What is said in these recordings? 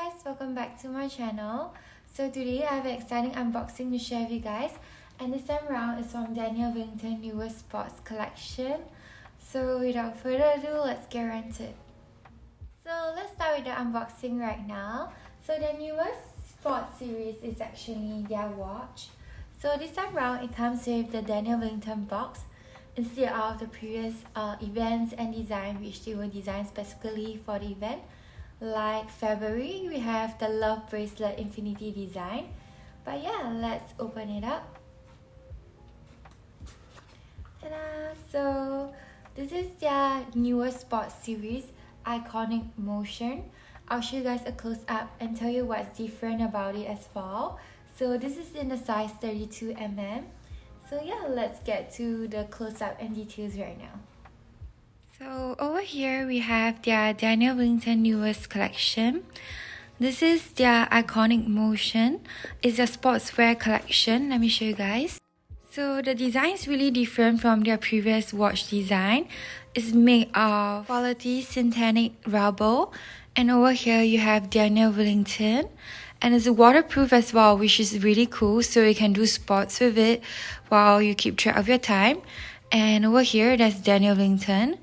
guys, welcome back to my channel. So today I have an exciting unboxing to share with you guys, and this time around is from Wellington newest sports collection. So without further ado, let's get right into it. So let's start with the unboxing right now. So the newest sports series is actually their watch. So this time around it comes with the Wellington box instead of the previous events and design which they were designed specifically for the event. Like February, we have the Love Bracelet Infinity design. But yeah, let's open it up. Ta-da! So this is their newest sports series, Iconic Motion. I'll show you guys a close-up and tell you what's different about it as well. So this is in the size 32mm. So yeah, let's get to the close-up and details right now. So over here we have their Wellington newest collection. This is their Iconic Motion. It's a sportswear collection. Let me show you guys. So the design is really different from their previous watch design. It's made of quality synthetic rubber. And over here you have Wellington. And it's waterproof as well, which is really cool. So you can do sports with it while you keep track of your time. And over here there's Wellington.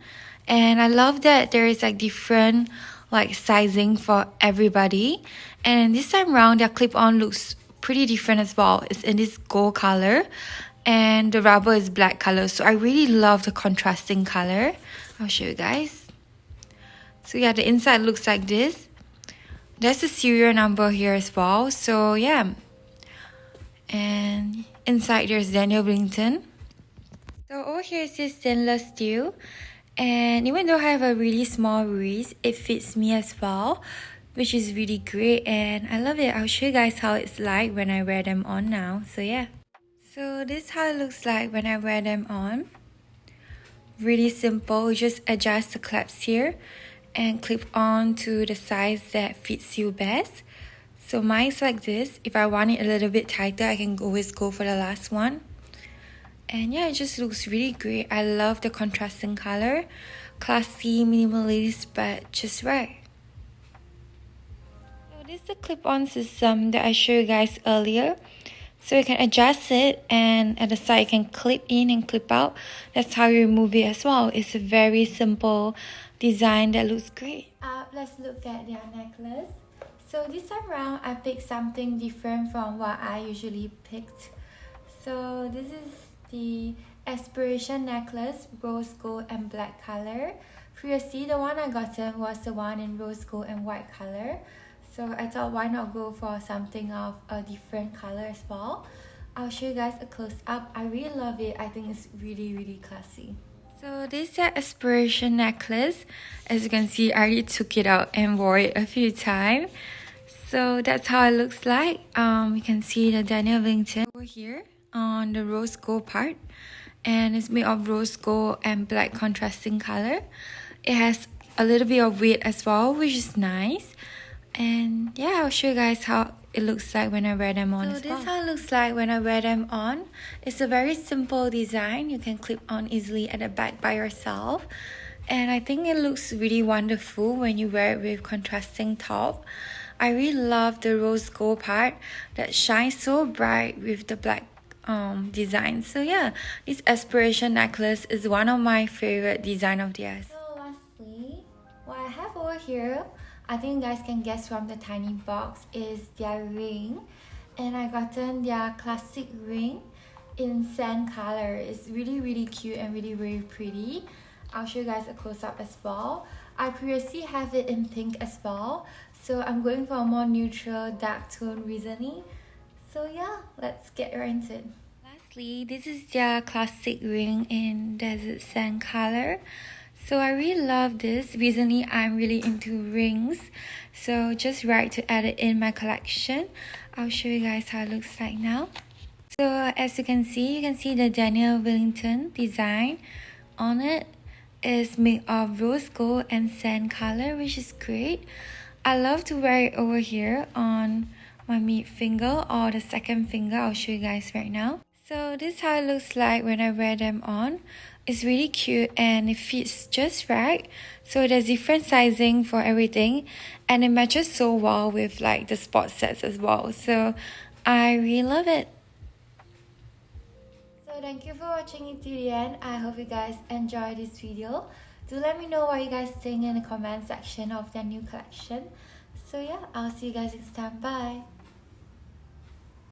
And I love that there is like different like sizing for everybody. And this time around their clip-on looks pretty different as well. It's in this gold color and the rubber is black color. So I really love the contrasting color. I'll show you guys. So yeah, the inside looks like this. There's a serial number here as well. So yeah. And inside there's Wellington. So over here is this stainless steel. And even though I have a really small wrist, it fits me as well, which is really great and I love it. I'll show you guys how it's like when I wear them on now. So yeah. So this is how it looks like when I wear them on. Really simple. You just adjust the clasps here and clip on to the size that fits you best. So mine's like this. If I want it a little bit tighter, I can always go for the last one. And yeah, it just looks really great. I love the contrasting color. Classy, minimalist, but just right. So this is the clip-on system that I showed you guys earlier. So you can adjust it and at the side you can clip in and clip out. That's how you remove it as well. It's a very simple design that looks great. Let's look at their necklace. So this time around I picked something different from what I usually picked. So this is the Aspiration necklace, rose gold and black color. Previously, the one I gotten was the one in rose gold and white color. So I thought why not go for something of a different color as well. I'll show you guys a close-up. I really love it. I think it's really classy. So this is the Aspiration necklace. As you can see, I already took it out and wore it a few times. So that's how it looks like. You can see the Wellington over here on the rose gold part, and it's made of rose gold and black contrasting color. It has a little bit of weight as well, which is nice. And yeah, I'll show you guys how it looks like when I wear them on as well. So this is how it looks like when I wear them on. It's a very simple design. You can clip on easily at the back by yourself, and I think it looks really wonderful when you wear it with contrasting top. I really love the rose gold part that shines so bright with the black design. So yeah, this Aspiration necklace is one of my favorite design of theirs. So lastly, what I have over here, I think you guys can guess from the tiny box, is their ring. And I gotten their classic ring in sand color. It's really cute and really very pretty. I'll show you guys a close-up as well. I previously have it in pink as well, so I'm going for a more neutral dark tone recently. So yeah, let's get right into it. Lastly, this is their classic ring in desert sand color. So I really love this. Recently, I'm really into rings. So just right to add it in my collection. I'll show you guys how it looks like now. So as you can see the Wellington design on it is made of rose gold and sand color, which is great. I love to wear it over here on my mid finger or the second finger. I'll show you guys right now. So this is how it looks like when I wear them on. It's really cute and it fits just right. So there's different sizing for everything, and it matches so well with like the sports sets as well. So I really love it. So thank you for watching it to the end. I hope you guys enjoyed this video. Do let me know what you guys think in the comment section of the new collection. So yeah, I'll see you guys next time. Bye.